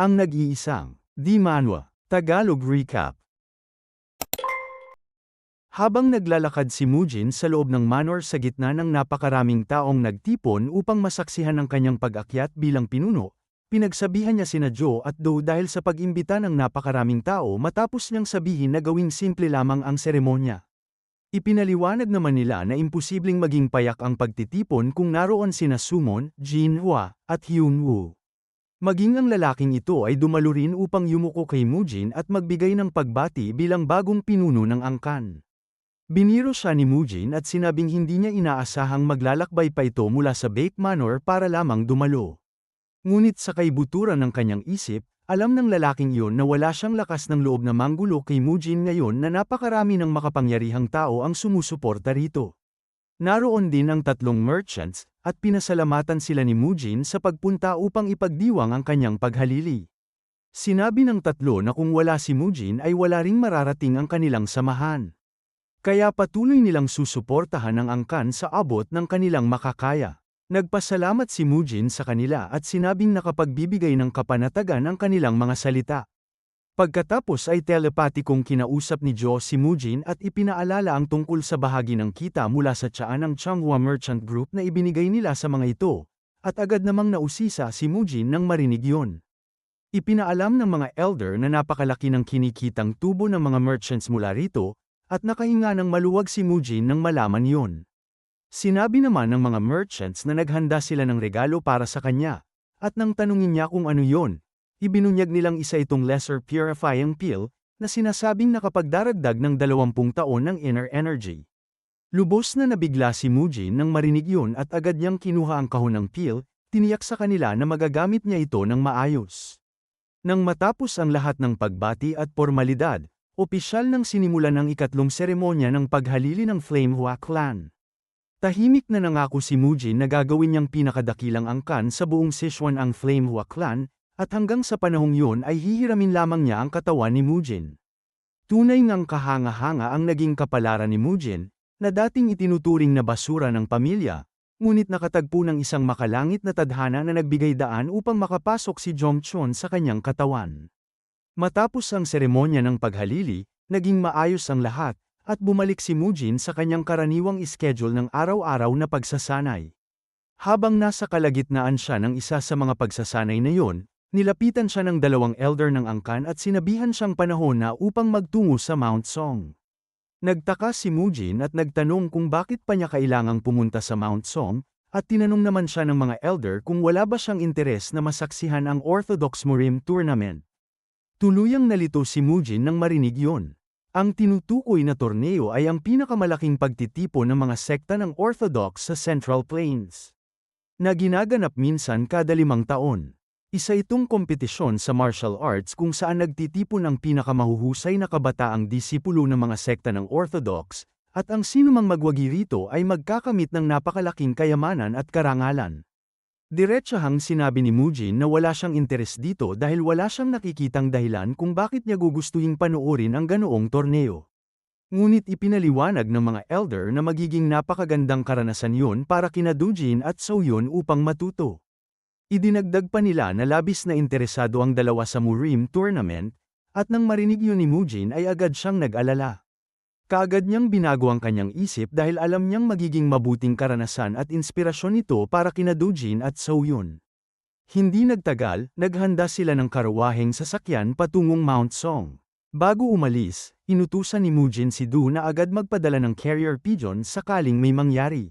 Ang nag-iisang Di Manhwa, Tagalog Recap. Habang naglalakad si Mujin sa loob ng manor sa gitna ng napakaraming taong nagtipon upang masaksihan ang kanyang pag-akyat bilang pinuno, pinagsabihan niya sina Jo at Do dahil sa pag-imbita ng napakaraming tao matapos niyang sabihin na gawing simple lamang ang seremonya. Ipinaliwanag naman nila na imposibleng maging payak ang pagtitipon kung naroon sina Summon, Jin Hwa, at Hyun Woo. Maging ang lalaking ito ay dumalo rin upang yumuko kay Mujin at magbigay ng pagbati bilang bagong pinuno ng angkan. Biniro siya ni Mujin at sinabing hindi niya inaasahang maglalakbay pa ito mula sa Baek Manor para lamang dumalo. Ngunit sa kaibuturan ng kanyang isip, alam ng lalaking iyon na wala siyang lakas ng loob na manggulo kay Mujin ngayon na napakarami ng makapangyarihang tao ang sumusuporta rito. Naroon din ang tatlong merchants, at pinasalamatan sila ni Mujin sa pagpunta upang ipagdiwang ang kanyang paghalili. Sinabi ng tatlo na kung wala si Mujin ay wala ring mararating ang kanilang samahan. Kaya patuloy nilang susuportahan ang angkan sa abot ng kanilang makakaya. Nagpasalamat si Mujin sa kanila at sinabing nakapagbibigay ng kapanatagan ang kanilang mga salita. Pagkatapos ay telepatikong kinausap ni Jo si Mujin at ipinaalala ang tungkol sa bahagi ng kita mula sa tiyaan ng Changhua Merchant Group na ibinigay nila sa mga ito, at agad namang nausisa si Mujin nang marinig yon. Ipinaalam ng mga elder na napakalaki ng kinikitang tubo ng mga merchants mula rito, at nakahinga ng maluwag si Mujin nang malaman yon. Sinabi naman ng mga merchants na naghanda sila ng regalo para sa kanya, at nang tanungin niya kung ano yon, ibinunyag nilang isa itong lesser purifying pill, na sinasabing nakapagdaragdag ng 20 taon ng inner energy. Lubos na nabigla si Mujin nang marinig yun at agad niyang kinuha ang kahon ng pill, tiniyak sa kanila na magagamit niya ito ng maayos. Nang matapos ang lahat ng pagbati at formalidad, opisyal nang sinimulan ang ikatlong seremonya ng paghalili ng Flamehua clan. Tahimik na nangako si Mujin na gagawin niyang pinakadakilang angkan sa buong Sichuan ang Flamehua clan, at hanggang sa panahong yun ay hihiramin lamang niya ang katawan ni Mujin. Tunay ngang kahanga-hanga ang naging kapalaran ni Mujin, na dating itinuturing na basura ng pamilya, ngunit nakatagpo ng isang makalangit na tadhana na nagbigay daan upang makapasok si Jongchon sa kanyang katawan. Matapos ang seremonya ng paghalili, naging maayos ang lahat, at bumalik si Mujin sa kanyang karaniwang schedule ng araw-araw na pagsasanay. Habang nasa kalagitnaan siya ng isa sa mga pagsasanay na yon, nilapitan siya ng dalawang elder ng angkan at sinabihan siyang panahon na upang magtungo sa Mount Song. Nagtaka si Mujin at nagtanong kung bakit pa niya kailangang pumunta sa Mount Song, at tinanong naman siya ng mga elder kung wala ba siyang interes na masaksihan ang Orthodox Murim Tournament. Tuluyang nalito si Mujin nang marinig yon. Ang tinutukoy na torneo ay ang pinakamalaking pagtitipon ng mga sekta ng Orthodox sa Central Plains, na ginaganap minsan kada 5 taon. Isa itong kompetisyon sa martial arts kung saan nagtitipon ang pinakamahuhusay na kabataang disipulo ng mga sekta ng Orthodox, at ang sinumang magwagi rito ay magkakamit ng napakalaking kayamanan at karangalan. Diretsahang sinabi ni Mujin na wala siyang interes dito dahil wala siyang nakikitang dahilan kung bakit niya gugustuhing panoorin ang ganoong torneo. Ngunit ipinaliwanag ng mga elder na magiging napakagandang karanasan yun para kina Dujin at Soyun upang matuto. Idinagdag pa nila na labis na interesado ang dalawa sa Murim Tournament, at nang marinig yun ni Mujin ay agad siyang nag-alala. Kaagad niyang binago ang kanyang isip dahil alam niyang magiging mabuting karanasan at inspirasyon ito para kina Dujin at Soyun. Hindi nagtagal, naghanda sila ng karwaheng sasakyan patungong Mount Song. Bago umalis, inutusan ni Mujin si Du na agad magpadala ng carrier pigeon sakaling may mangyari.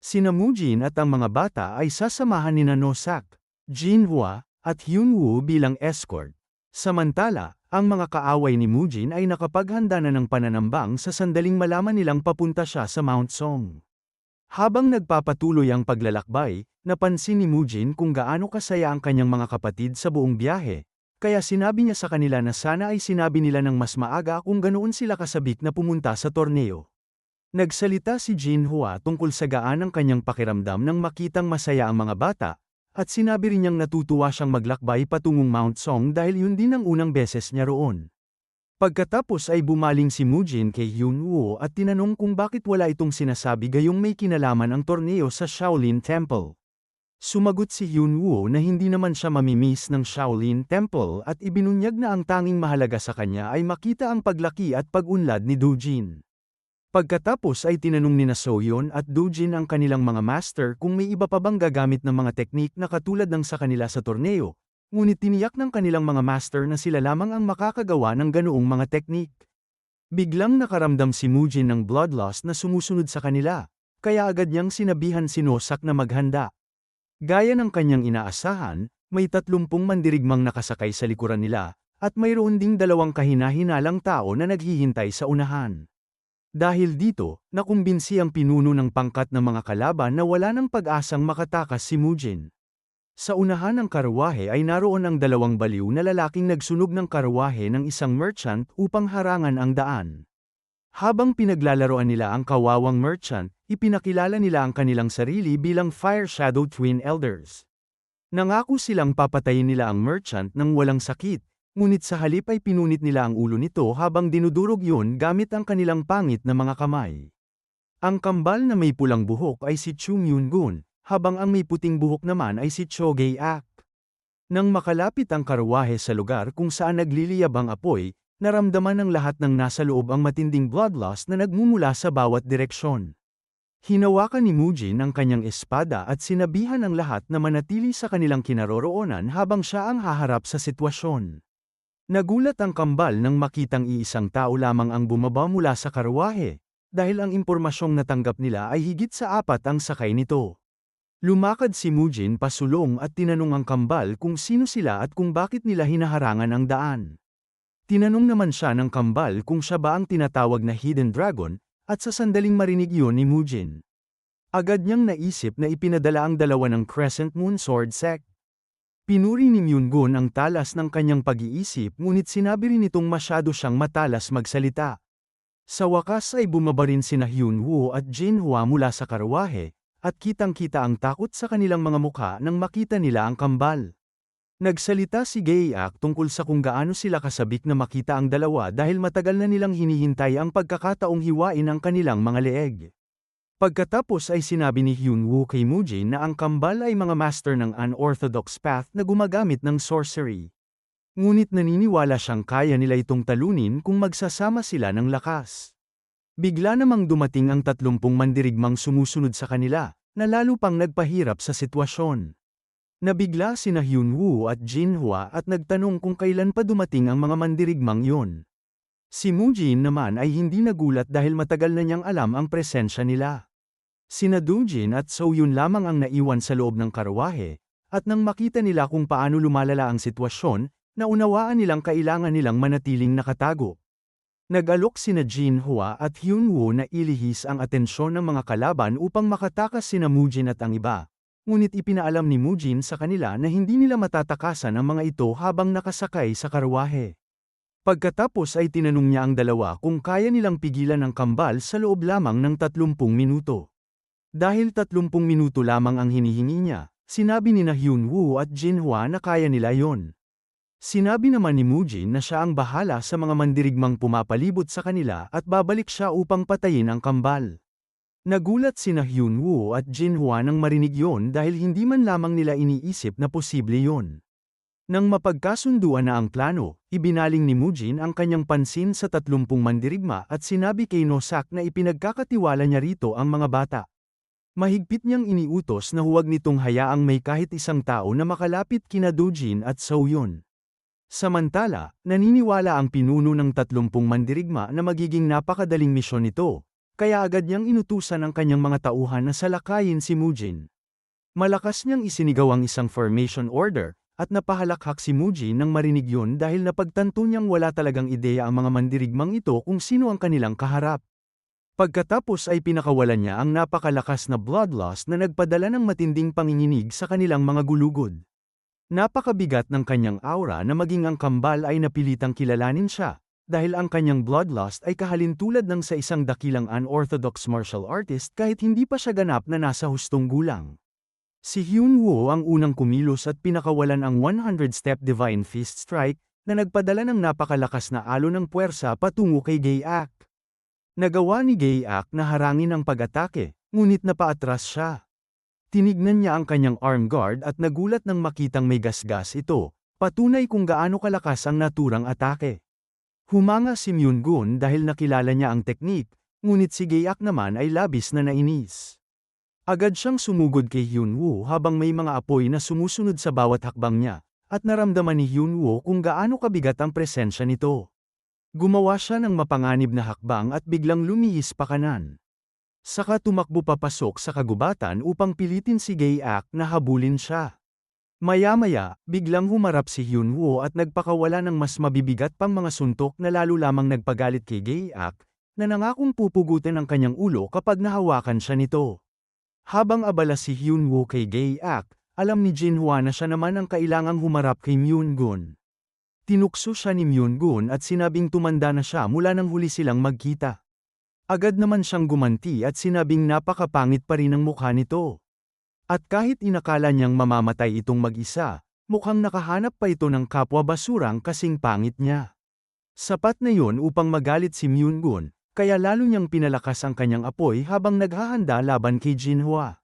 Sina Mujin at ang mga bata ay sasamahan ni Nosak, Jin Hwa, at Hyun Woo bilang escort. Samantala, ang mga kaaway ni Mujin ay nakapaghanda na ng pananambang sa sandaling malaman nilang papunta siya sa Mount Song. Habang nagpapatuloy ang paglalakbay, napansin ni Mujin kung gaano kasaya ang kanyang mga kapatid sa buong biyahe, kaya sinabi niya sa kanila na sana ay sinabi nila ng mas maaga kung ganoon sila kasabik na pumunta sa torneo. Nagsalita si Jin Hwa tungkol sa gaanang kanyang pakiramdam nang makitang masaya ang mga bata, at sinabi rin niyang natutuwa siyang maglakbay patungong Mount Song dahil yun din ang unang beses niya roon. Pagkatapos ay bumaling si Mujin kay Hyun Woo at tinanong kung bakit wala itong sinasabi gayong may kinalaman ang torneo sa Shaolin Temple. Sumagot si Hyunwoo na hindi naman siya mamimiss ng Shaolin Temple at ibinunyag na ang tanging mahalaga sa kanya ay makita ang paglaki at pag-unlad ni Doojin. Pagkatapos ay tinanong nina Soyeon at Doojin ang kanilang mga master kung may iba pa bang gagamit ng mga teknik na katulad ng sa kanila sa torneo, ngunit tiniyak ng kanilang mga master na sila lamang ang makakagawa ng ganoong mga teknik. Biglang nakaramdam si Mujin ng bloodlust na sumusunod sa kanila, kaya agad niyang sinabihan si Nosak na maghanda. Gaya ng kanyang inaasahan, may 30 mandirigmang nakasakay sa likuran nila, at mayroon ding 2 kahina-hinalang tao na naghihintay sa unahan. Dahil dito, nakumbinsi ang pinuno ng pangkat ng mga kalaban na wala ng pag-asang makatakas si Mujin. Sa unahan ng karwahe ay naroon ang 2 baliw na lalaking nagsunog ng karwahe ng isang merchant upang harangan ang daan. Habang pinaglalaroan nila ang kawawang merchant, ipinakilala nila ang kanilang sarili bilang Fire Shadow Twin Elders. Nangako silang papatayin nila ang merchant nang walang sakit, ngunit sa halip ay pinunit nila ang ulo nito habang dinudurog yun gamit ang kanilang pangit na mga kamay. Ang kambal na may pulang buhok ay si Chung Yun-gun, habang ang may puting buhok naman ay si Cho Gae-ak. Nang makalapit ang karwahe sa lugar kung saan nagliliyab ang apoy, naramdaman ng lahat ng nasa loob ang matinding bloodlust na nagmumula sa bawat direksyon. Hinawakan ni Mujin ang kanyang espada at sinabihan ang lahat na manatili sa kanilang kinaroroonan habang siya ang haharap sa sitwasyon. Nagulat ang kambal nang makitang iisang tao lamang ang bumaba mula sa karwahe, dahil ang impormasyong natanggap nila ay higit sa 4 ang sakay nito. Lumakad si Mujin pasulong at tinanong ang kambal kung sino sila at kung bakit nila hinaharangan ang daan. Tinanong naman siya ng kambal kung siya ba ang tinatawag na Hidden Dragon, at sa sandaling marinig yun ni Mujin. Agad niyang naisip na ipinadala ang 2 ng Crescent Moon Sword Sect. Pinuri ni Myung-gun ang talas ng kanyang pag-iisip ngunit sinabi rin nitong masyado siyang matalas magsalita. Sa wakas ay bumaba rin sina Hyunwoo at Jinhwa mula sa karwahe, at kitang-kita ang takot sa kanilang mga mukha nang makita nila ang kambal. Nagsalita si Gae-ak tungkol sa kung gaano sila kasabik na makita ang dalawa dahil matagal na nilang hinihintay ang pagkakataong hiwain ang kanilang mga leeg. Pagkatapos ay sinabi ni Hyunwoo kay Mujin na ang kambal ay mga master ng unorthodox path na gumagamit ng sorcery. Ngunit naniniwala siyang kaya nila itong talunin kung magsasama sila ng lakas. Bigla namang dumating ang 30 mandirigmang sumusunod sa kanila, na lalo pang nagpahirap sa sitwasyon. Nabigla sina Hyunwoo at Jinhwa at nagtanong kung kailan pa dumating ang mga mandirigmang yon. Si Mujin naman ay hindi nagulat dahil matagal na niyang alam ang presensya nila. Sina Doojin at Soyeon lamang ang naiwan sa loob ng karwahe, at nang makita nila kung paano lumalala ang sitwasyon, naunawaan nilang kailangan nilang manatiling nakatago. Nag-alok sina Jinhwa at Hyunwoo na ilihis ang atensyon ng mga kalaban upang makatakas sina Mujin at ang iba. Ngunit ipinaalam ni Mujin sa kanila na hindi nila matatakasan ang mga ito habang nakasakay sa karwahe. Pagkatapos ay tinanong niya ang dalawa kung kaya nilang pigilan ang kambal sa loob lamang ng 30 minuto. Dahil 30 minuto lamang ang hinihingi niya, sinabi ni Hyunwoo at Jinhwa na kaya nila yon. Sinabi naman ni Mujin na siya ang bahala sa mga mandirigmang pumapalibot sa kanila at babalik siya upang patayin ang kambal. Nagulat sina Hyunwoo at Jinhwa nang marinig yon dahil hindi man lamang nila iniisip na posible yon. Nang mapagkasunduan na ang plano, ibinaling ni Mujin ang kanyang pansin sa 30 mandirigma at sinabi kay Nosak na ipinagkakatiwala niya rito ang mga bata. Mahigpit niyang iniutos na huwag nitong hayaang may kahit isang tao na makalapit kina Doojin at Soyeon. Samantala, naniniwala ang pinuno ng 30 mandirigma na magiging napakadaling misyon nito. Kaya agad niyang inutusan ang kanyang mga tauhan na salakayin si Mujin. Malakas niyang isinigaw ang isang formation order, at napahalakhak si Mujin nang marinig yun dahil napagtanto niyang wala talagang ideya ang mga mandirigmang ito kung sino ang kanilang kaharap. Pagkatapos ay pinakawalan niya ang napakalakas na bloodlust na nagpadala ng matinding panginginig sa kanilang mga gulugod. Napakabigat ng kanyang aura na maging ang kambal ay napilitang kilalanin siya. Dahil ang kanyang bloodlust ay kahalintulad ng sa isang dakilang unorthodox martial artist kahit hindi pa siya ganap na nasa hustong gulang. Si Hyunwoo ang unang kumilos at pinakawalan ang 100-step Divine Fist Strike na nagpadala ng napakalakas na alon ng puwersa patungo kay Gae-ak. Nagawa ni Gae-ak na harangin ang pag-atake, ngunit napaatras siya. Tinignan niya ang kanyang arm guard at nagulat nang makitang may gasgas ito, patunay kung gaano kalakas ang naturang atake. Humanga si Myung-gun dahil nakilala niya ang teknik, ngunit si Gae-ak naman ay labis na nainis. Agad siyang sumugod kay Hyun-woo habang may mga apoy na sumusunod sa bawat hakbang niya, at naramdaman ni Hyun-woo kung gaano kabigat ang presensya nito. Gumawa siya ng mapanganib na hakbang at biglang lumihis pa kanan. Saka tumakbo papasok sa kagubatan upang pilitin si Gae-ak na habulin siya. Maya-maya, biglang humarap si Hyun-woo at nagpakawala ng mas mabibigat pang mga suntok na lalo lamang nagpagalit kay Gae-ak, na nangakong pupugutin ang kanyang ulo kapag nahawakan siya nito. Habang abala si Hyun-woo kay Gae-ak, alam ni Jinhwa na siya naman ang kailangang humarap kay Myung-gun. Tinukso siya ni Myung-gun at sinabing tumanda na siya mula nang huli silang magkita. Agad naman siyang gumanti at sinabing napakapangit pa rin ang mukha nito. At kahit inakala niyang mamamatay itong mag-isa, mukhang nakahanap pa ito ng kapwa basurang kasing pangit niya. Sapat na yon upang magalit si Myung-gun, kaya lalo niyang pinalakas ang kanyang apoy habang naghahanda laban kay Jinhwa.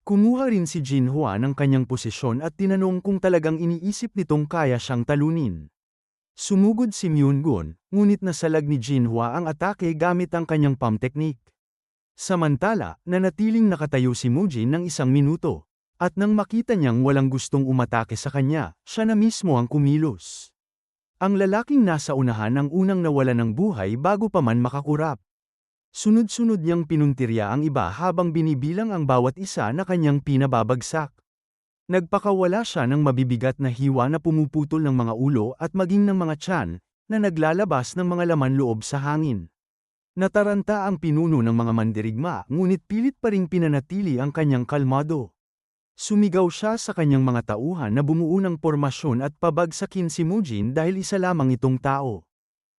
Kumuha rin si Jinhwa ng kanyang posisyon at tinanong kung talagang iniisip nitong kaya siyang talunin. Sumugod si Myung-gun, ngunit nasalag ni Jinhwa ang atake gamit ang kanyang palm technique. Samantala, nanatiling nakatayo si Mujin ng 1 minuto. At nang makita niyang walang gustong umatake sa kanya, siya na mismo ang kumilos. Ang lalaking nasa unahan ang unang nawala ng buhay bago pa man makakurap. Sunod-sunod niyang pinuntirya ang iba habang binibilang ang bawat isa na kanyang pinababagsak. Nagpakawala siya ng mabibigat na hiwa na pumuputol ng mga ulo at maging ng mga tiyan, na naglalabas ng mga laman loob sa hangin. Nataranta ang pinuno ng mga mandirigma ngunit pilit pa ring pinanatili ang kanyang kalmado. Sumigaw siya sa kanyang mga tauhan na bumuo ng pormasyon at pabagsakin si Mujin dahil isa lamang itong tao.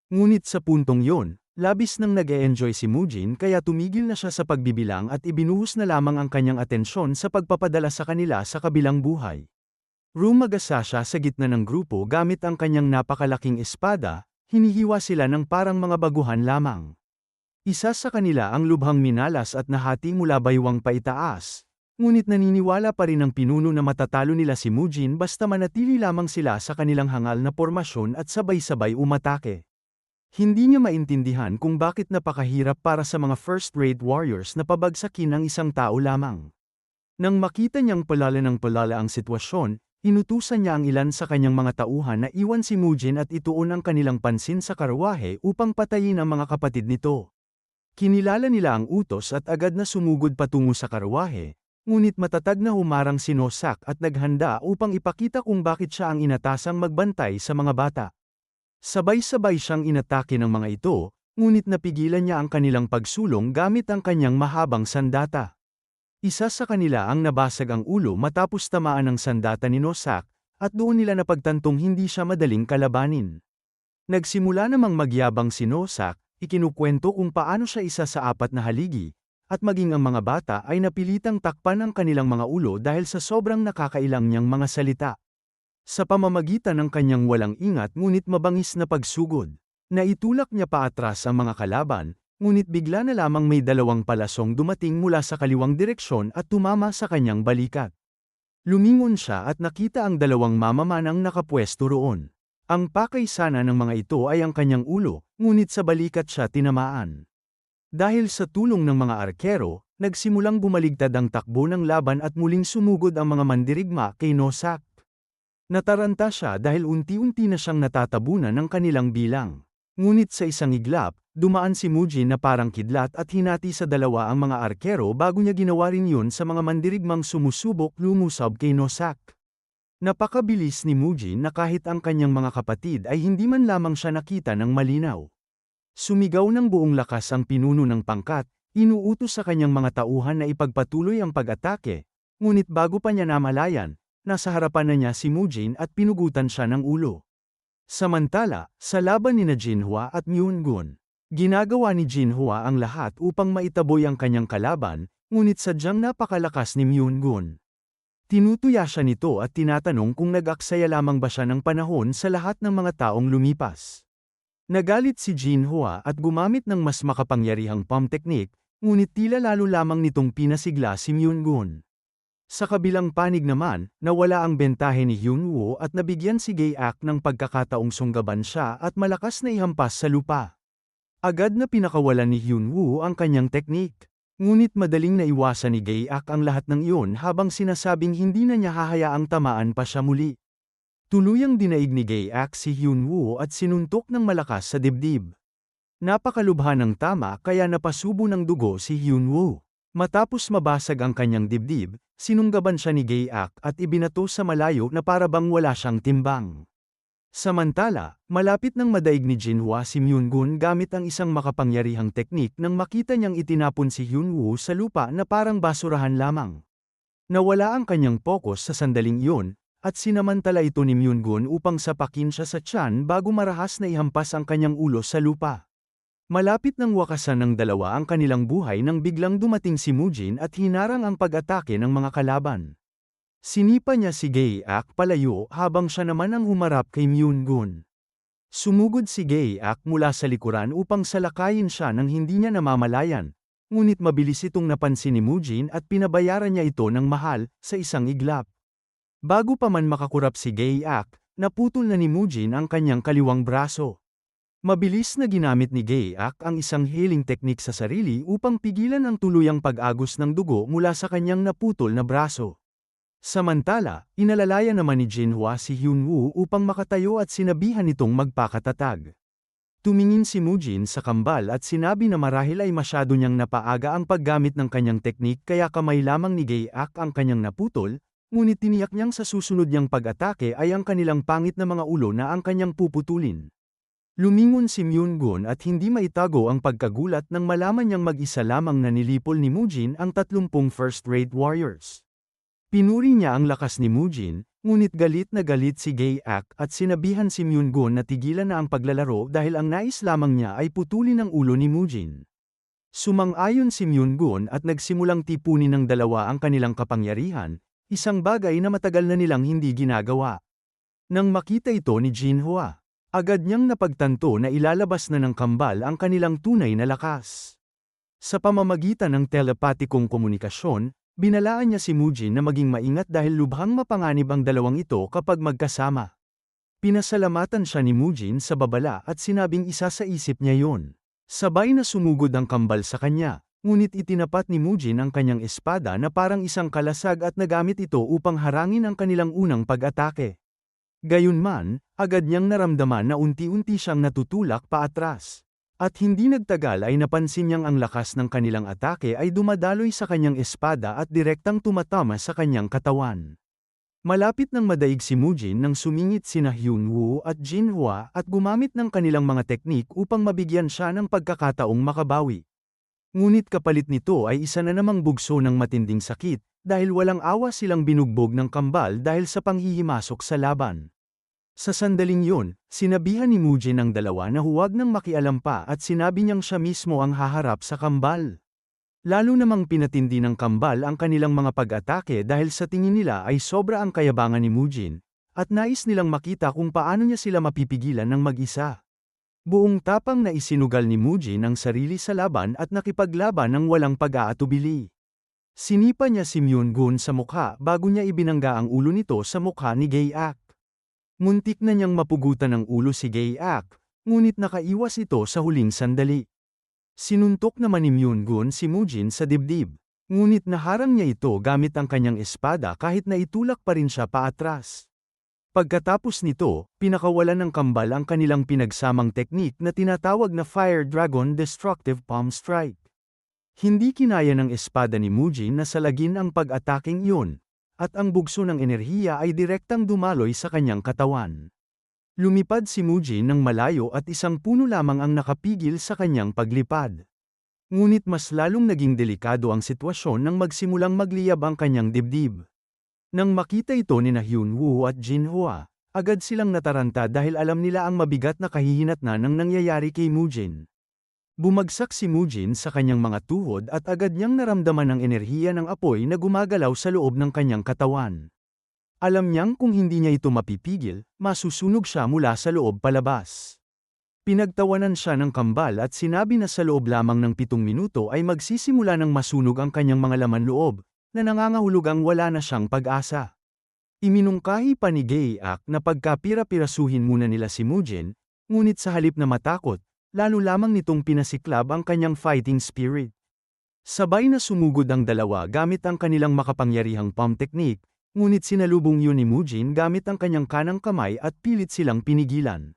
Ngunit sa puntong yon, labis nang nag-e-enjoy si Mujin kaya tumigil na siya sa pagbibilang at ibinuhos na lamang ang kanyang atensyon sa pagpapadala sa kanila sa kabilang buhay. Rumagasa siya sa gitna ng grupo gamit ang kanyang napakalaking espada, hinihiwa sila ng parang mga baguhan lamang. Isa sa kanila ang lubhang minalas at nahati mula baywang paitaas. Ngunit naniniwala pa rin ang pinuno na matatalo nila si Mujin basta manatili lamang sila sa kanilang hangal na pormasyon at sabay-sabay umatake. Hindi niya maintindihan kung bakit napakahirap para sa mga first-rate warriors na pabagsakin ang isang tao lamang. Nang makita niyang palala ng palala ang sitwasyon, inutusan niya ang ilan sa kanyang mga tauhan na iwan si Mujin at ituon ang kanilang pansin sa karwahe upang patayin ang mga kapatid nito. Kinilala nila ang utos at agad na sumugod patungo sa karwahe. Ngunit matatag na humarang si No-sak at naghanda upang ipakita kung bakit siya ang inatasang magbantay sa mga bata. Sabay-sabay siyang inatake ng mga ito, ngunit napigilan niya ang kanilang pagsulong gamit ang kanyang mahabang sandata. Isa sa kanila ang nabasag ang ulo matapos tamaan ng sandata ni No-sak, at doon nila napagtantong hindi siya madaling kalabanin. Nagsimula namang magyabang si No-sak, ikinukwento kung paano siya isa sa 4 na haligi, at maging ang mga bata ay napilitang takpan ang kanilang mga ulo dahil sa sobrang nakakailang niyang mga salita. Sa pamamagitan ng kanyang walang ingat ngunit mabangis na pagsugod, naitulak niya paatras ang mga kalaban, ngunit bigla na lamang may 2 palasong dumating mula sa kaliwang direksyon at tumama sa kanyang balikat. Lumingon siya at nakita ang 2 mamamanang nakapwesto roon. Ang pakay sana ng mga ito ay ang kanyang ulo, ngunit sa balikat siya tinamaan. Dahil sa tulong ng mga arkero, nagsimulang bumaligtad ang takbo ng laban at muling sumugod ang mga mandirigma kay No-sak. Nataranta siya dahil unti-unti na siyang natatabunan ng kanilang bilang. Ngunit sa isang iglap, dumaan si Mujin na parang kidlat at hinati sa 2 ang mga arkero bago niya ginawa rin yun sa mga mandirigmang sumusubok lumusab kay No-sak. Napakabilis ni Mujin na kahit ang kanyang mga kapatid ay hindi man lamang siya nakita ng malinaw. Sumigaw ng buong lakas ang pinuno ng pangkat, inuutos sa kanyang mga tauhan na ipagpatuloy ang pag-atake, ngunit bago pa niya namalayan, nasa harapan na niya si Mujin at pinugutan siya ng ulo. Samantala, sa laban ni Jinhwa at Myung-gun, ginagawa ni Jinhwa ang lahat upang maitaboy ang kanyang kalaban, ngunit sadyang napakalakas ni Myung-gun. Tinutuya siya nito at tinatanong kung nag-aksaya lamang ba siya ng panahon sa lahat ng mga taong lumipas. Nagalit si Jinhwa at gumamit ng mas makapangyarihang palm technique, ngunit tila lalo lamang nitong pinasigla si Myung-gun. Sa kabilang panig naman, nawala ang bentahe ni Hyunwoo at nabigyan si Gae-ak ng pagkakataong sunggaban siya at malakas na ihampas sa lupa. Agad na pinakawalan ni Hyunwoo ang kanyang teknik. Ngunit madaling naiwasan ni Gae-ak ang lahat ng iyon habang sinasabing hindi na niya hahayaang tamaan pa siya muli. Tuluyang dinaig ni Gae-ak si Hyunwoo at sinuntok ng malakas sa dibdib. Napakalubha ng tama kaya napasubo ng dugo si Hyunwoo. Matapos mabasag ang kanyang dibdib, sinunggaban siya ni Gae-ak at ibinato sa malayo na para bang wala siyang timbang. Samantala, malapit nang madaig ni Jinhwa si Myungun gamit ang isang makapangyarihang teknik nang makita niyang itinapon si Hyunwoo sa lupa na parang basurahan lamang. Nawala ang kanyang pokus sa sandaling iyon, at sinamantala ito ni Myungun upang sapakin siya sa tiyan bago marahas na ihampas ang kanyang ulo sa lupa. Malapit nang wakasan ng dalawa ang kanilang buhay nang biglang dumating si Mujin at hinarang ang pag-atake ng mga kalaban. Sinipa niya si Gae-ak palayo habang siya naman ang humarap kay Myungun. Sumugod si Gae-ak mula sa likuran upang salakayin siya nang hindi niya namamalayan, ngunit mabilis itong napansin ni Mujin at pinabayaran niya ito ng mahal sa isang iglap. Bago pa man makakurap si Gae-ak, naputol na ni Mujin ang kanyang kaliwang braso. Mabilis na ginamit ni Gae-ak ang isang healing technique sa sarili upang pigilan ang tuluyang pag-agos ng dugo mula sa kanyang naputol na braso. Samantala, inalalaya naman ni Jinhwa si Hyunwoo upang makatayo at sinabihan itong magpakatatag. Tumingin si Mujin sa kambal at sinabi na marahil ay masyado niyang napaaga ang paggamit ng kanyang teknik kaya kamay lamang ni Gae-ak ang kanyang naputol, ngunit tiniyak niyang sa susunod niyang pag-atake ay ang kanilang pangit na mga ulo na ang kanyang puputulin. Lumingon si Myungun at hindi maitago ang pagkagulat nang malaman niyang mag-isa lamang na nilipol ni Mujin ang 30 first-rate warriors. Pinuri niya ang lakas ni Mujin, ngunit galit na galit si Gae-ak at sinabihan si Myungun na tigilan na ang paglalaro dahil ang nais lamang niya ay putulin ang ulo ni Mujin. Sumang-ayon si Myungun at nagsimulang tipunin ng dalawa ang kanilang kapangyarihan, isang bagay na matagal na nilang hindi ginagawa. Nang makita ito ni Jinhwa, agad niyang napagtanto na ilalabas na ng kambal ang kanilang tunay na lakas. Sa pamamagitan ng telepatikong komunikasyon, binalaan niya si Mujin na maging maingat dahil lubhang mapanganib ang dalawang ito kapag magkasama. Pinasalamatan siya ni Mujin sa babala at sinabing isa sa isip niya yon. Sabay na sumugod ang kambal sa kanya, ngunit itinapat ni Mujin ang kanyang espada na parang isang kalasag at nagamit ito upang harangin ang kanilang unang pag-atake. Gayunman, agad niyang naramdaman na unti-unti siyang natutulak paatras. At hindi nagtagal ay napansin niyang ang lakas ng kanilang atake ay dumadaloy sa kanyang espada at direktang tumatama sa kanyang katawan. Malapit nang madaig si Mujin nang sumingit sina Hyunwoo at Jinhwa at gumamit ng kanilang mga teknik upang mabigyan siya ng pagkakataong makabawi. Ngunit kapalit nito ay isa na namang bugso ng matinding sakit, dahil walang awa silang binugbog ng kambal dahil sa panghihimasok sa laban. Sa sandaling yun, sinabihan ni Mujin ang dalawa na huwag nang makialam pa at sinabi niyang siya mismo ang haharap sa kambal. Lalo namang pinatindi ng kambal ang kanilang mga pag-atake dahil sa tingin nila ay sobra ang kayabangan ni Mujin, at nais nilang makita kung paano niya sila mapipigilan ng mag-isa. Buong tapang na isinugal ni Mujin ang sarili sa laban at nakipaglaban ng walang pag-aatubili. Sinipa niya si Myungun sa mukha bago niya ibinangga ang ulo nito sa mukha ni Gae-ak. Muntik na niyang mapugutan ng ulo si Gae-ak, ngunit nakaiwas ito sa huling sandali. Sinuntok naman ni Myungun si Mujin sa dibdib, ngunit naharang niya ito gamit ang kanyang espada kahit na itulak pa rin siya paatras. Pagkatapos nito, pinakawalan ng kambal ang kanilang pinagsamang teknik na tinatawag na Fire Dragon Destructive Palm Strike. Hindi kinaya ng espada ni Mujin na salagin ang pag-ataking iyon, at ang bugso ng enerhiya ay direktang dumaloy sa kanyang katawan. Lumipad si Mujin ng malayo at isang puno lamang ang nakapigil sa kanyang paglipad. Ngunit mas lalong naging delikado ang sitwasyon nang magsimulang magliyab ang kanyang dibdib. Nang makita ito ni Hyunwoo at Jinhwa, agad silang nataranta dahil alam nila ang mabigat na kahihinatnan ng nangyayari kay Mujin. Bumagsak si Mujin sa kanyang mga tuhod at agad niyang naramdaman ang enerhiya ng apoy na gumagalaw sa loob ng kanyang katawan. Alam niyang kung hindi niya ito mapipigil, masusunog siya mula sa loob palabas. Pinagtawanan siya ng kambal at sinabi na sa loob lamang ng 7 minuto ay magsisimula ng masunog ang kanyang mga laman loob, na nangangahulugang wala na siyang pag-asa. Iminungkahi pa ni Gaeak na pagkapira-pirasuhin muna nila si Mujin, ngunit sa halip na matakot, lalo lamang nitong pinasiklab ang kanyang fighting spirit. Sabay na sumugod ang dalawa gamit ang kanilang makapangyarihang palm technique, ngunit sinalubong yun ni Mujin gamit ang kanyang kanang kamay at pilit silang pinigilan.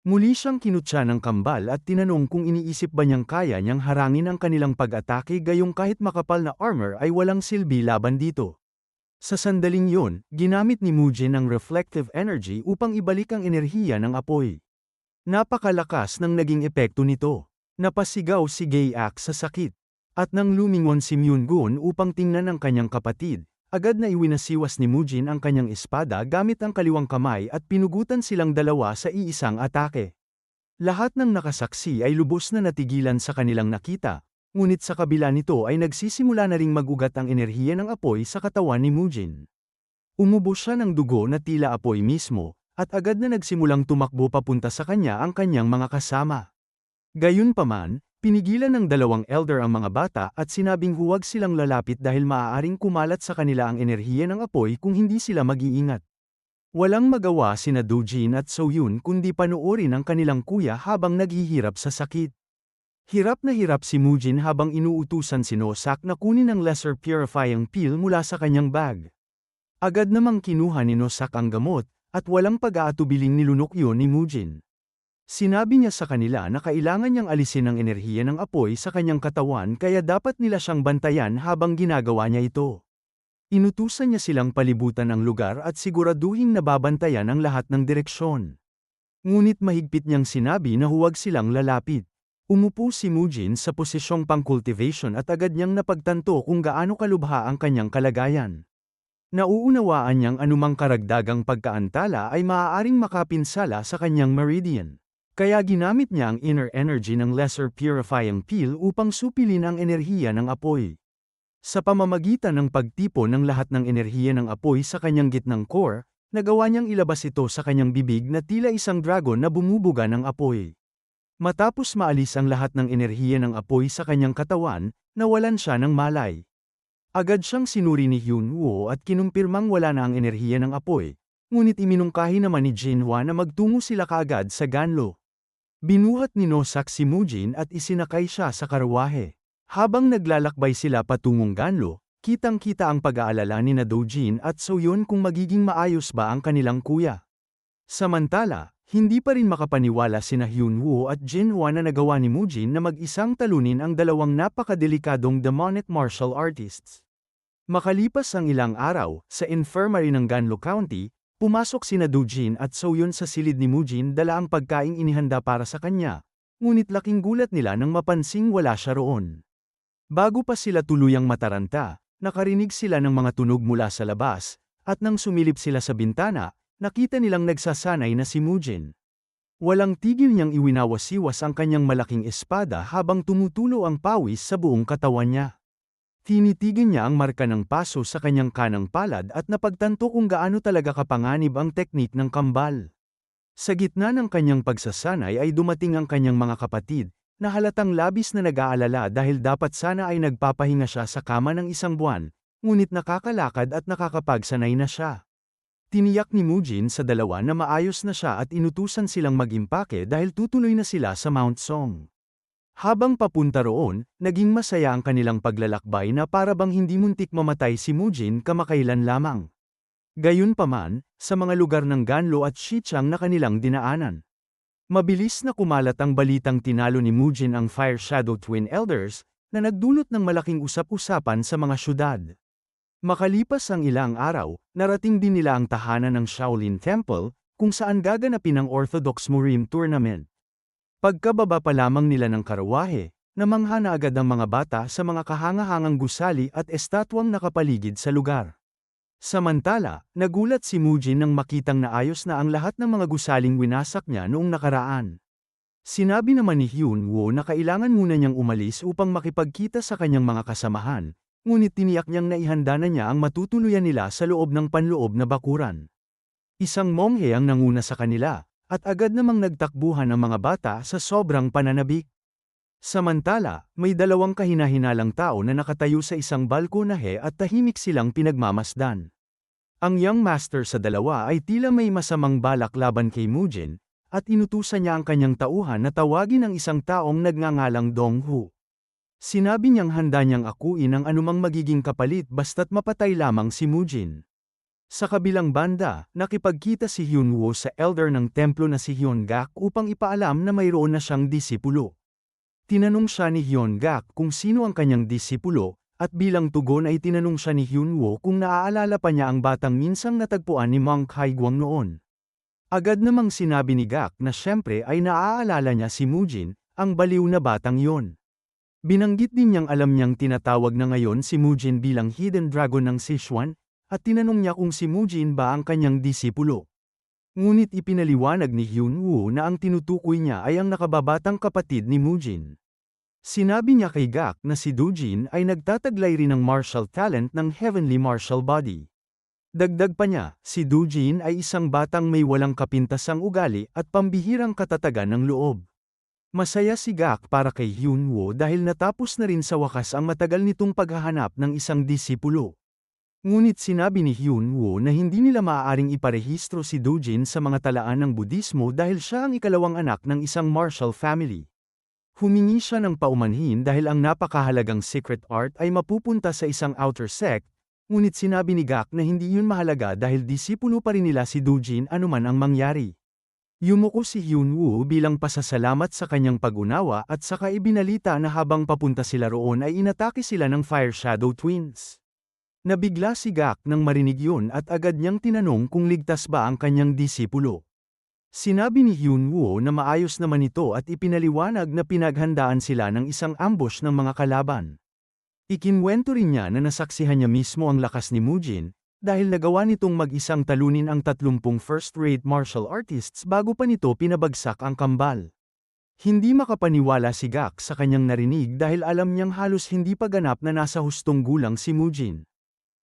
Muli siyang kinutya ng kambal at tinanong kung iniisip ba niyang kaya niyang harangin ang kanilang pag-atake gayong kahit makapal na armor ay walang silbi laban dito. Sa sandaling yun, ginamit ni Mujin ang reflective energy upang ibalik ang enerhiya ng apoy. Napakalakas ng naging epekto nito. Napasigaw si Gaeak sa sakit. At nang lumingon si Myungun upang tingnan ang kanyang kapatid, agad na iwinasiwas ni Mujin ang kanyang espada gamit ang kaliwang kamay at pinugutan silang dalawa sa iisang atake. Lahat ng nakasaksi ay lubos na natigilan sa kanilang nakita, ngunit sa kabila nito ay nagsisimula na ring mag-ugat ang enerhiya ng apoy sa katawan ni Mujin. Umubos siya ng dugo na tila apoy mismo, at agad na nagsimulang tumakbo papunta sa kanya ang kanyang mga kasama. Gayunpaman, pinigilan ng dalawang elder ang mga bata at sinabing huwag silang lalapit dahil maaaring kumalat sa kanila ang enerhiya ng apoy kung hindi sila mag-iingat. Walang magawa sina Dojin at Soyun kundi panoorin ang kanilang kuya habang naghihirap sa sakit. Hirap na hirap si Mujin habang inuutusan si Nosak na kunin ang lesser purifying pill mula sa kanyang bag. Agad namang kinuha ni Nosak ang gamot, at walang pag-aatubiling nilunok yun ni Mujin. Sinabi niya sa kanila na kailangan niyang alisin ang enerhiya ng apoy sa kanyang katawan kaya dapat nila siyang bantayan habang ginagawa niya ito. Inutusan niya silang palibutan ang lugar at siguraduhing nababantayan ang lahat ng direksyon. Ngunit mahigpit niyang sinabi na huwag silang lalapit. Umupo si Mujin sa posisyong pang-cultivation at agad niyang napagtanto kung gaano kalubha ang kanyang kalagayan. Nauunawaan niyang anumang karagdagang pagkaantala ay maaaring makapinsala sa kanyang meridian. Kaya ginamit niya ang inner energy ng lesser purifying pill upang supilin ang enerhiya ng apoy. Sa pamamagitan ng pagtipon ng lahat ng enerhiya ng apoy sa kanyang gitnang core, nagawa niyang ilabas ito sa kanyang bibig na tila isang dragon na bumubuga ng apoy. Matapos maalis ang lahat ng enerhiya ng apoy sa kanyang katawan, nawalan siya ng malay. Agad siyang sinuri ni Hyunwoo at kinumpirmang wala na ang enerhiya ng apoy, ngunit iminungkahi naman ni Jinhwa na magtungo sila kaagad sa Ganlo. Binuhat ni Nosak si Mujin at isinakay siya sa karwahe. Habang naglalakbay sila patungong Ganlo, kitang-kita ang pag-aalala ni Dojin at Soyun kung magiging maayos ba ang kanilang kuya. Samantala, hindi pa rin makapaniwala sina Hyunwoo at Jinhwa na nagawa ni Mujin na mag-isang talunin ang dalawang napakadelikadong demonic martial artists. Makalipas ang ilang araw, sa infirmary ng Ganlo County, pumasok sina Dojin at Soyun sa silid ni Mujin dala ang pagkaing inihanda para sa kanya, ngunit laking gulat nila nang mapansing wala siya roon. Bago pa sila tuluyang mataranta, nakarinig sila ng mga tunog mula sa labas, at nang sumilip sila sa bintana, nakita nilang nagsasanay na si Mujin. Walang tigil niyang iwinawasiwas ang kanyang malaking espada habang tumutulo ang pawis sa buong katawan niya. Tinitigan niya ang marka ng paso sa kanyang kanang palad at napagtanto kung gaano talaga kapanganib ang teknik ng kambal. Sa gitna ng kanyang pagsasanay ay dumating ang kanyang mga kapatid, na halatang labis na nag-aalala dahil dapat sana ay nagpapahinga siya sa kama ng isang buwan, ngunit nakakalakad at nakakapagsanay na siya. Tiniyak ni Mujin sa dalawa na maayos na siya at inutusan silang mag-impake dahil tutuloy na sila sa Mount Song. Habang papunta roon, naging masaya ang kanilang paglalakbay na para bang hindi muntik mamatay si Mujin kamakailan lamang. Gayunpaman, sa mga lugar ng Ganlo at Xichang na kanilang dinaanan. Mabilis na kumalat ang balitang tinalo ni Mujin ang Fire Shadow Twin Elders, na nagdulot ng malaking usap-usapan sa mga syudad. Makalipas ang ilang araw, narating din nila ang tahanan ng Shaolin Temple, kung saan gaganapin ang Orthodox Murim Tournament. Pagkababa pa lamang nila ng karwahe, namangha na agad ang mga bata sa mga kahangahangang gusali at estatwang nakapaligid sa lugar. Samantala, nagulat si Mujin nang makitang naayos na ang lahat ng mga gusaling winasak niya noong nakaraan. Sinabi naman ni Hyunwoo na kailangan muna niyang umalis upang makipagkita sa kanyang mga kasamahan, ngunit tiniyak niyang naihanda na niya ang matutuluyan nila sa loob ng panloob na bakuran. Isang monghe ang nanguna sa kanila, at agad namang nagtakbuhan ang mga bata sa sobrang pananabik. Samantala, may dalawang kahinahinalang tao na nakatayo sa isang balkonahe at tahimik silang pinagmamasdan. Ang young master sa dalawa ay tila may masamang balak laban kay Mujin, at inutusan niya ang kanyang tauhan na tawagin ang isang taong nagngangalang Donghu. Sinabi niyang handa niyang akuin ang anumang magiging kapalit basta't mapatay lamang si Mujin. Sa kabilang banda, nakipagkita si Hyunwoo sa elder ng templo na si Hyungak upang ipaalam na mayroon na siyang disipulo. Tinanong siya ni Hyungak kung sino ang kanyang disipulo, at bilang tugon ay tinanong siya ni Hyunwoo kung naaalala pa niya ang batang minsang natagpuan ni Monk Haigwang noon. Agad namang sinabi ni Gak na siyempre ay naaalala niya si Mujin, ang baliw na batang yon. Binanggit din niyang alam niyang tinatawag na ngayon si Mujin bilang Hidden Dragon ng Sichuan, at tinanong niya kung si Mujin ba ang kanyang disipulo. Ngunit ipinaliwanag ni Hyunwoo na ang tinutukoy niya ay ang nakababatang kapatid ni Mujin. Sinabi niya kay Gak na si Doojin ay nagtataglay rin ng martial talent ng Heavenly Martial Body. Dagdag pa niya, si Doojin ay isang batang may walang kapintasang ugali at pambihirang katatagan ng loob. Masaya si Gak para kay Hyunwoo dahil natapos na rin sa wakas ang matagal nitong paghahanap ng isang disipulo. Ngunit sinabi ni Hyunwoo na hindi nila maaaring iparehistro si Doojin sa mga talaan ng Budismo dahil siya ang ikalawang anak ng isang martial family. Humingi siya ng paumanhin dahil ang napakahalagang secret art ay mapupunta sa isang outer sect, ngunit sinabi ni Gak na hindi yun mahalaga dahil disipulo pa rin nila si Doojin anuman ang mangyari. Yumuko si Hyunwoo bilang pasasalamat sa kanyang pag-unawa at saka ibinalita na habang papunta sila roon ay inatake sila ng Fire Shadow Twins. Nabigla si Gak nang marinig yun at agad niyang tinanong kung ligtas ba ang kanyang disipulo. Sinabi ni Hyunwoo na maayos naman ito at ipinaliwanag na pinaghandaan sila ng isang ambush ng mga kalaban. Ikinwento rin niya na nasaksihan niya mismo ang lakas ni Mujin, dahil nagawa nitong mag-isang talunin ang 30 first-rate martial artists bago pa nito pinabagsak ang kambal. Hindi makapaniwala si Gak sa kanyang narinig dahil alam niyang halos hindi pa ganap na nasa hustong gulang si Mujin.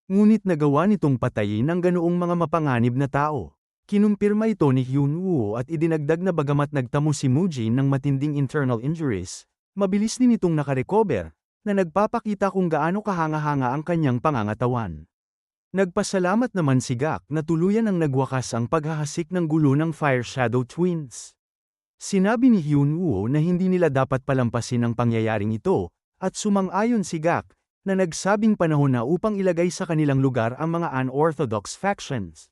Ngunit nagawa nitong patayin ang ganoong mga mapanganib na tao. Kinumpirma ito ni Hyunwoo at idinagdag na bagamat nagtamo si Mujin ng matinding internal injuries, mabilis din itong nakarecover, na nagpapakita kung gaano kahanga-hanga ang kanyang pangangatawan. Nagpasalamat naman si Gak na tuluyan ang nagwakas ang paghahasik ng gulo ng Fire Shadow Twins. Sinabi ni Hyunwoo na hindi nila dapat palampasin ang pangyayaring ito, at sumang-ayon si Gak, na nagsabing panahon na upang ilagay sa kanilang lugar ang mga unorthodox factions.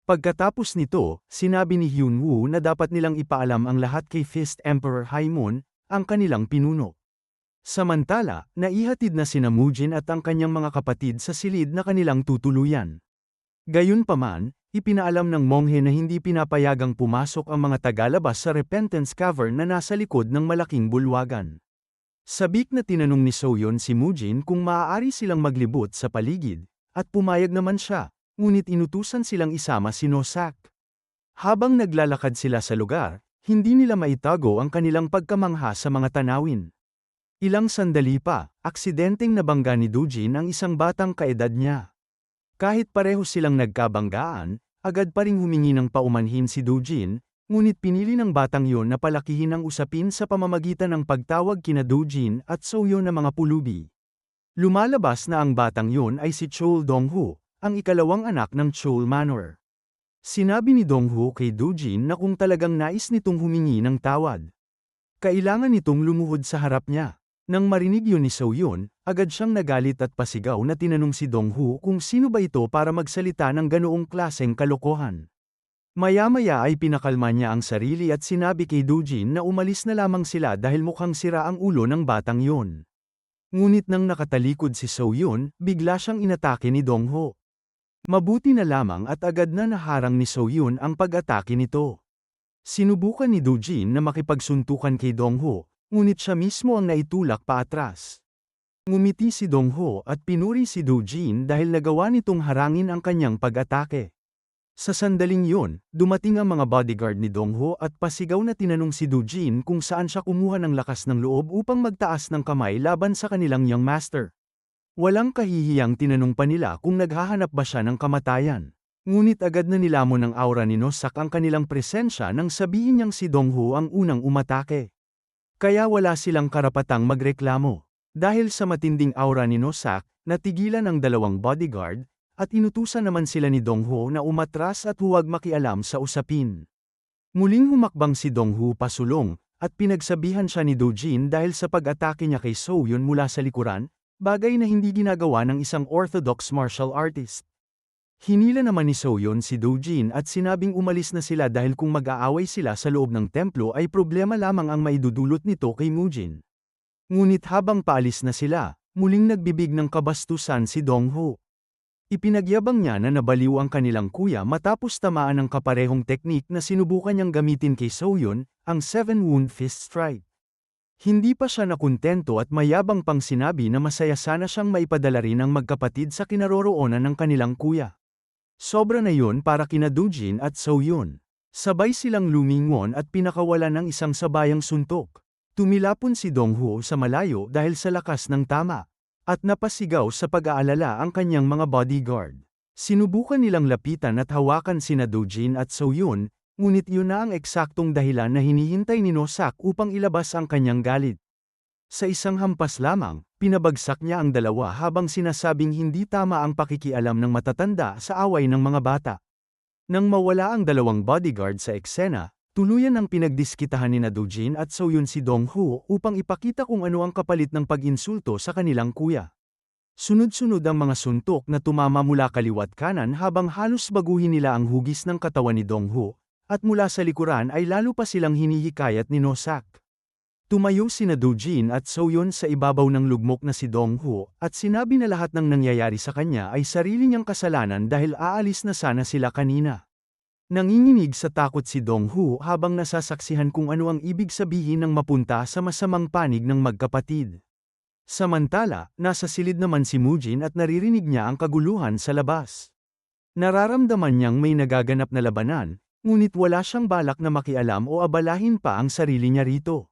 Pagkatapos nito, sinabi ni Hyunwoo na dapat nilang ipaalam ang lahat kay Fist Emperor Haimon, ang kanilang pinuno. Samantala, naihatid na sina Mujin at ang kanyang mga kapatid sa silid na kanilang tutuluyan. Gayunpaman, ipinaalam ng monghe na hindi pinapayagang pumasok ang mga tagalabas sa Repentance Cavern na nasa likod ng malaking bulwagan. Sabik na tinanong ni Soyeon si Mujin kung maaari silang maglibot sa paligid, at pumayag naman siya, ngunit inutusan silang isama si Nosak. Habang naglalakad sila sa lugar, hindi nila maitago ang kanilang pagkamangha sa mga tanawin. Ilang sandali pa, aksidenteng nabangga ni Doojin ang isang batang kaedad niya. Kahit pareho silang nagkabanggaan, agad pa ring humingi ng paumanhin si Doojin, ngunit pinili ng batang yon na palakihin ang usapin sa pamamagitan ng pagtawag kina Doojin at Soyeon na mga pulubi. Lumalabas na ang batang yon ay si Chol Donghu, ang ikalawang anak ng Chol Manor. Sinabi ni Donghu kay Doojin na kung talagang nais nitong humingi ng tawad, kailangan nitong lumuhod sa harap niya. Nang marinig yun ni Soyeon, agad siyang nagalit at pasigaw na tinanong si Donghu kung sino ba ito para magsalita ng ganoong klaseng kalokohan. Maya-maya ay pinakalma niya ang sarili at sinabi kay Doojin na umalis na lamang sila dahil mukhang sira ang ulo ng batang yon. Ngunit nang nakatalikod si Soyeon, bigla siyang inatake ni Donghu. Mabuti na lamang at agad na naharang ni Soyeon ang pag-atake nito. Sinubukan ni Doojin na makipagsuntukan kay Donghu, ngunit siya mismo ang naitulak paatras. Ngumiti si Donghu at pinuri si Doojin dahil nagawa nitong harangin ang kanyang pag-atake. Sa sandaling yun, dumating ang mga bodyguard ni Donghu at pasigaw na tinanong si Doojin kung saan siya kumuha ng lakas ng loob upang magtaas ng kamay laban sa kanilang young master. Walang kahihiyang tinanong pa nila kung naghahanap ba siya ng kamatayan. Ngunit agad na nilamon ng aura ni Nosak ang kanilang presensya nang sabihin niyang si Donghu ang unang umatake. Kaya wala silang karapatang magreklamo. Dahil sa matinding aura ni Nosak, natigilan ang dalawang bodyguard, at inutusan naman sila ni Dongho na umatras at huwag makialam sa usapin. Muling humakbang si Dongho pasulong, at pinagsabihan siya ni Dojin dahil sa pag-atake niya kay Soyun mula sa likuran, bagay na hindi ginagawa ng isang orthodox martial artist. Hinila naman ni Soyun si Dojin at sinabing umalis na sila dahil kung mag-aaway sila sa loob ng templo ay problema lamang ang maidudulot nito kay Mujin. Ngunit habang paalis na sila, muling nagbibig ng kabastusan si Dongho. Ipinagyabang niya na nabaliw ang kanilang kuya matapos tamaan ng kaparehong teknik na sinubukan niyang gamitin kay Soyun, ang 7-wound fist strike. Hindi pa siya nakuntento at mayabang pang sinabi na masaya sana siyang maipadala rin ang magkapatid sa kinaroroonan ng kanilang kuya. Sobra na yun para kina Dojin at Soyun. Sabay silang lumingon at pinakawalan ng isang sabayang suntok. Tumilapon si Dongho sa malayo dahil sa lakas ng tama. At napasigaw sa pag-aalala ang kanyang mga bodyguard. Sinubukan nilang lapitan at hawakan sina Dojin at Soyun, ngunit yun na ang eksaktong dahilan na hinihintay ni Nosak upang ilabas ang kanyang galit. Sa isang hampas lamang, pinabagsak niya ang dalawa habang sinasabing hindi tama ang pakikialam ng matatanda sa away ng mga bata. Nang mawala ang dalawang bodyguard sa eksena, tuluyan ang pinagdiskitahan ni Dojin at Soyun si Dongho upang ipakita kung ano ang kapalit ng pag-insulto sa kanilang kuya. Sunod-sunod ang mga suntok na tumama mula kaliwat kanan habang halos baguhin nila ang hugis ng katawan ni Dongho, at mula sa likuran ay lalo pa silang hinihikayat ni Nosak. Tumayo sina Dojin at Soyun sa ibabaw ng lugmok na si Dongho at sinabi na lahat ng nangyayari sa kanya ay sarili niyang kasalanan dahil aalis na sana sila kanina. Nanginginig sa takot si Dongho habang nasasaksihan kung ano ang ibig sabihin ng mapunta sa masamang panig ng magkapatid. Samantala, nasa silid naman si Mujin at naririnig niya ang kaguluhan sa labas. Nararamdaman niyang may nagaganap na labanan, ngunit wala siyang balak na makialam o abalahin pa ang sarili niya rito.